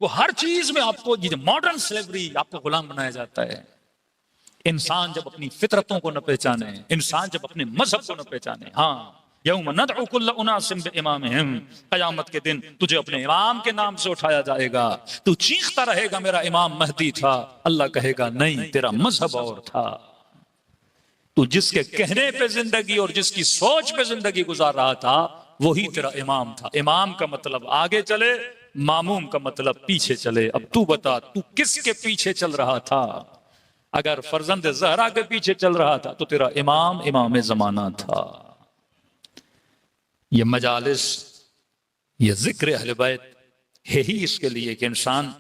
वो हर चीज में आपको, ये मॉडर्न स्लेवरी, आपको गुलाम बनाया जाता है। इंसान जब अपनी फितरतों को न पहचाने, इंसान जब अपने मजहब को न पहचाने, हाँ, यौम नदउ कुल्ल उनासिम बिइमामिहिम, क़यामत के दिन तुझे अपने इमाम के नाम से उठाया जाएगा, तू चीखता रहेगा मेरा इमाम महदी था, अल्लाह कहेगा नहीं, तेरा मजहब और था। तू जिसके कहने पे जिंदगी और जिसकी सोच पे जिंदगी गुजार रहा था, वही तेरा इमाम था। इमाम का मतलब आगे चले, मामूम का मतलब पीछे चले। अब तू बता, तू किसके पीछे चल रहा था? अगर फर्जंद ज़हरा के पीछे चल रहा था तो तेरा इमाम इमाम ज़माना था। ये मजालिस, ये जिक्र अहले बैत है ही इसके लिए कि इंसान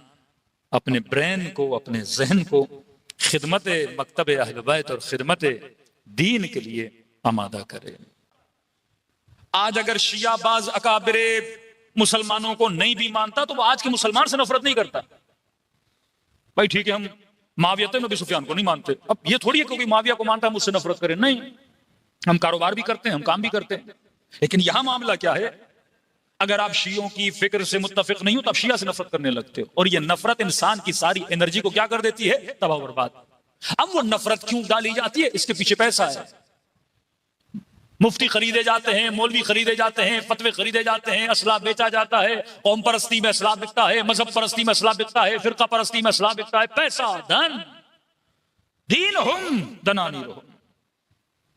अपने ब्रेन को, अपने जहन को खिदमत मकतब अहले बैत और खिदमत दीन के लिए आमादा करे। आज अगर शियाबाज अकाबिरे मुसलमानों को नहीं भी मानता तो वो आज के मुसलमान से नफरत नहीं करता। भाई ठीक है, हम माविया नबी सुफियान को नहीं मानते, अब ये थोड़ी है क्योंकि माविया को मानता है मुझसे नफरत करे, नहीं, हम कारोबार भी करते हैं, हम काम भी करते हैं। लेकिन यहां मामला क्या है, अगर आप शियों की फिक्र से मुत्तफिक नहीं हो तो आप शिया से नफरत करने लगते हो, और ये नफरत इंसान की सारी एनर्जी को क्या कर देती है, तबाह बर्बाद। अब वो नफरत क्यों डाली जाती है? इसके पीछे पैसा है। मुफ्ती खरीदे जाते हैं, मौलवी खरीदे जाते हैं, फतवे खरीदे जाते हैं, असला बेचा जाता है, कौम परस्ती में असला बिकता है, मजहब परस्ती में असला बिकता है, फिरका परस्ती में असला बिकता है। पैसा, धन, दीन हुम दनानी रहो।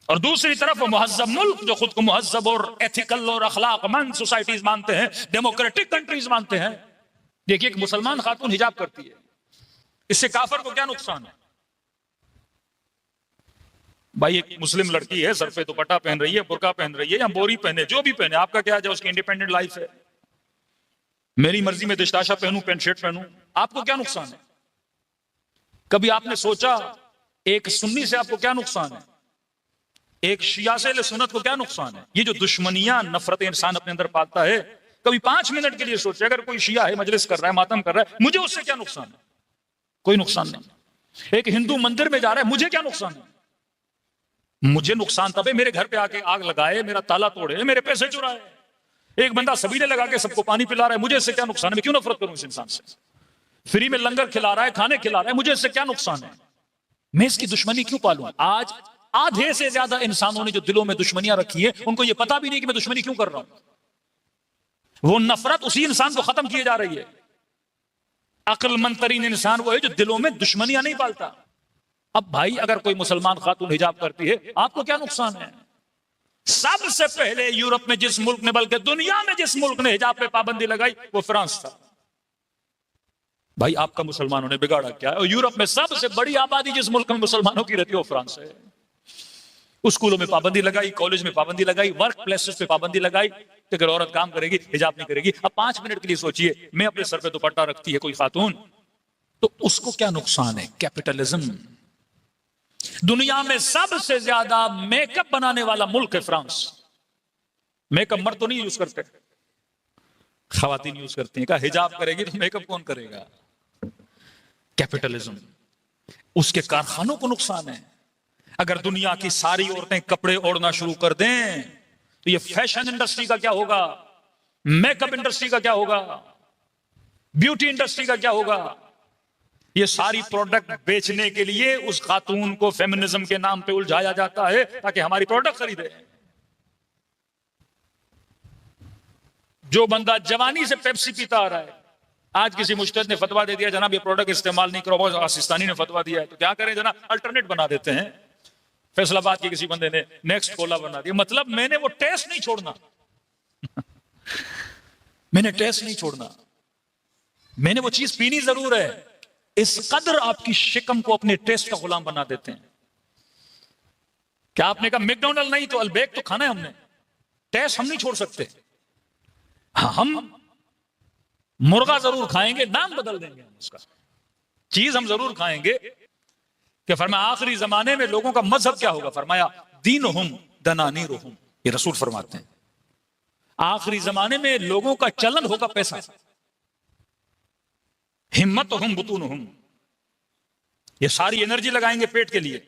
और दूसरी तरफ मुहज्जब मुल्क जो खुद को मुहज्जब और एथिकल और अखलाकमंद सोसाइटीज मानते हैं, डेमोक्रेटिक कंट्रीज मानते हैं। देखिए, एक मुसलमान खातून हिजाब करती है, इससे काफर को क्या नुकसान है? भाई एक मुस्लिम लड़की है, सर पे दुपट्टा पहन रही है, बुर्का पहन रही है या बोरी पहने, जो भी पहने, आपका क्या है, उसकी इंडिपेंडेंट लाइफ है। मेरी मर्जी में दिशताशा पहनूं, पैंट शर्ट पहनूं, आपको क्या नुकसान है? कभी आपने सोचा एक सुन्नी से आपको क्या नुकसान है, एक शिया से सुन्नत को क्या नुकसान है? ये जो दुश्मनियां, नफरतें इंसान अपने अंदर पालता है, कभी 5 मिनट के लिए सोचे, अगर कोई शिया है, मजलिस कर रहा है, मातम कर रहा है, मुझे उससे क्या नुकसान है? कोई नुकसान नहीं। एक हिंदू मंदिर में जा रहा है, मुझे क्या नुकसान है? मुझे नुकसान तब है मेरे घर पे आके आग लगाए, मेरा ताला तोड़े, मेरे पैसे चुराए। एक बंदा सबीले लगा के सबको पानी पिला रहा है, मुझे इससे क्या नुकसान है? मैं क्यों नफरत करूं इस इंसान से? फ्री में लंगर खिला रहा है, खाने खिला रहा है, मुझे इससे क्या नुकसान है? मैं इसकी दुश्मनी क्यों पालूं? आज आधे से ज्यादा इंसानों ने जो दिलों में दुश्मनियां रखी है, उनको यह पता भी नहीं कि मैं दुश्मनी क्यों कर रहा हूं। वो नफरत उसी इंसान को खत्म किए जा रही है। अक्लमंद तरीन इंसान वो है जो दिलों में दुश्मनियां नहीं पालता। अब भाई अगर कोई मुसलमान खातून हिजाब करती है, आपको क्या नुकसान है? सबसे पहले यूरोप में जिस मुल्क ने, बल्कि दुनिया में जिस मुल्क ने हिजाब पे पाबंदी लगाई, वो फ्रांस था। भाई आपका मुसलमानों ने बिगाड़ा क्या है? और यूरोप में सबसे बड़ी आबादी जिस मुल्क में मुसलमानों की रहती है, वो फ्रांस है। स्कूलों में पाबंदी लगाई, कॉलेज में पाबंदी लगाई, वर्क प्लेसेस पे पाबंदी लगाई कि अगर औरत काम करेगी हिजाब नहीं करेगी। अब 5 मिनट के लिए सोचिए, मैं अपने सर पे दुपट्टा रखती है कोई खातून, तो उसको क्या नुकसान है? कैपिटलिज्म। दुनिया में सबसे ज्यादा मेकअप बनाने वाला मुल्क है फ्रांस। मेकअप मर्द तो नहीं यूज करते, खवातीन यूज करती हैं। कहा हिजाब करेगी तो मेकअप कौन करेगा? कैपिटलिज्म। उसके कारखानों को नुकसान है। अगर दुनिया की सारी औरतें कपड़े ओढ़ना शुरू कर दें तो ये फैशन इंडस्ट्री का क्या होगा, मेकअप इंडस्ट्री का क्या होगा, ब्यूटी इंडस्ट्री का क्या होगा? ये सारी प्रोडक्ट बेचने के लिए उस खातून को फेमिनिज्म के नाम पे उलझाया जाता है ताकि हमारी प्रोडक्ट खरीदे। जो बंदा जवानी से पेप्सी पीता आ रहा है, आज किसी मुश्तहिद ने फतवा दे दिया, जनाब ये प्रोडक्ट इस्तेमाल नहीं करो, पाकिस्तानी ने फतवा दिया है, तो क्या करें जनाब, अल्टरनेट बना देते हैं। फैसलाबाद के किसी बंदे ने नेक्स्ट कोला बना दिया। मतलब मैंने वो टेस्ट नहीं छोड़ना मैंने टेस्ट नहीं छोड़ना, मैंने वो चीज पीनी जरूर है। इस कदर आपकी शिकम को अपने टेस्ट का गुलाम बना देते हैं। क्या आपने कहा मैकडॉनल्ड नहीं तो अल्बेक तो खाना है हमने, टेस्ट हम नहीं छोड़ सकते। हाँ, हम मुर्गा जरूर खाएंगे, नाम बदल देंगे हम उसका, चीज हम जरूर खाएंगे। कि फरमाया आखिरी जमाने में लोगों का मजहब क्या होगा? फरमाया दीनुहुम दनानीरुहुम, ये रसूल फरमाते हैं आखिरी जमाने में लोगों का चलन होगा पैसा। हिम्मतुहुम बुतूनुहुम, ये सारी एनर्जी लगाएंगे पेट के लिए।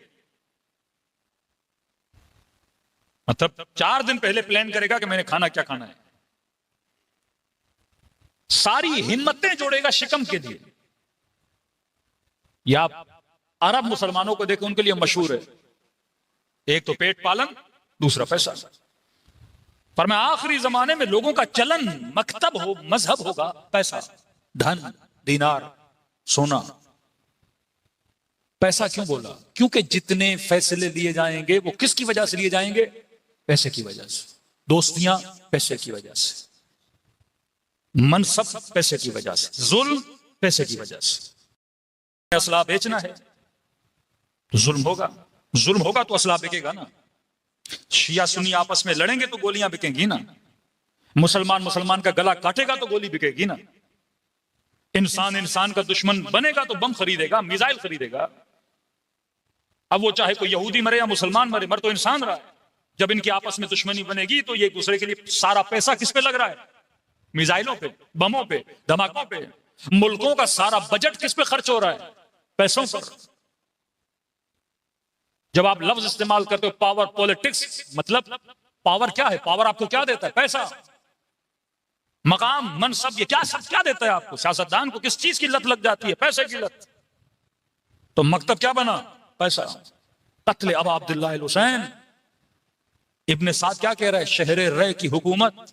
मतलब 4 दिन पहले प्लान करेगा कि मैंने खाना क्या खाना है। सारी हिम्मतें जोड़ेगा शिकम के लिए। या आप अरब मुसलमानों को देखें, उनके लिए मशहूर है, एक तो पेट पालन, दूसरा पैसा। पर मैं आखिरी जमाने में लोगों का चलन, मकतब हो, मजहब होगा पैसा, धन, दीनार, सोना। पैसा क्यों बोला? क्योंकि जितने फैसले लिए जाएंगे वो किसकी वजह से लिए जाएंगे? पैसे की वजह से। दोस्तियां पैसे की वजह से, मनसब पैसे की वजह से, जुल्म पैसे की वजह से। असला बेचना है तो जुल्म होगा, जुल्म होगा तो असला बिकेगा ना। शिया सुन्नी आपस में लड़ेंगे तो गोलियां बिकेंगी ना। मुसलमान मुसलमान का गला काटेगा तो गोली बिकेगी ना। इंसान इंसान का दुश्मन बनेगा तो बम खरीदेगा, मिसाइल खरीदेगा। अब वो चाहे कोई यहूदी मरे या मुसलमान मरे, मर तो इंसान रहा है। जब इनकी आपस में दुश्मनी बनेगी तो ये एक दूसरे के लिए सारा पैसा किस पे लग रहा है? मिसाइलों पे, बमों पे, धमाकों पे। मुल्कों का सारा बजट किस पे खर्च हो रहा है? पैसों पर। जब आप लफ्ज इस्तेमाल करते हो पावर पॉलिटिक्स, मतलब पावर क्या है? पावर आपको क्या देता है? पैसा, मकाम, मनसब, ये क्या सब क्या देता है आपको? सियासतदान को किस चीज की लत लग जाती है? पैसे की लत। तो मकतब क्या बना? पैसा। कत्ले अब अब्दुल्लाह अल हुसैन। इब्ने साद क्या कह रहा है? शहरे रे की हुकूमत।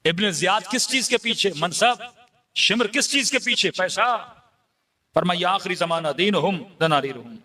इब्ने जियाद किस चीज के पीछे? मनसब। शिमर किस चीज के पीछे? पैसा। फरमाया आखिरी जमाना दीन हुम दनारीर हुम।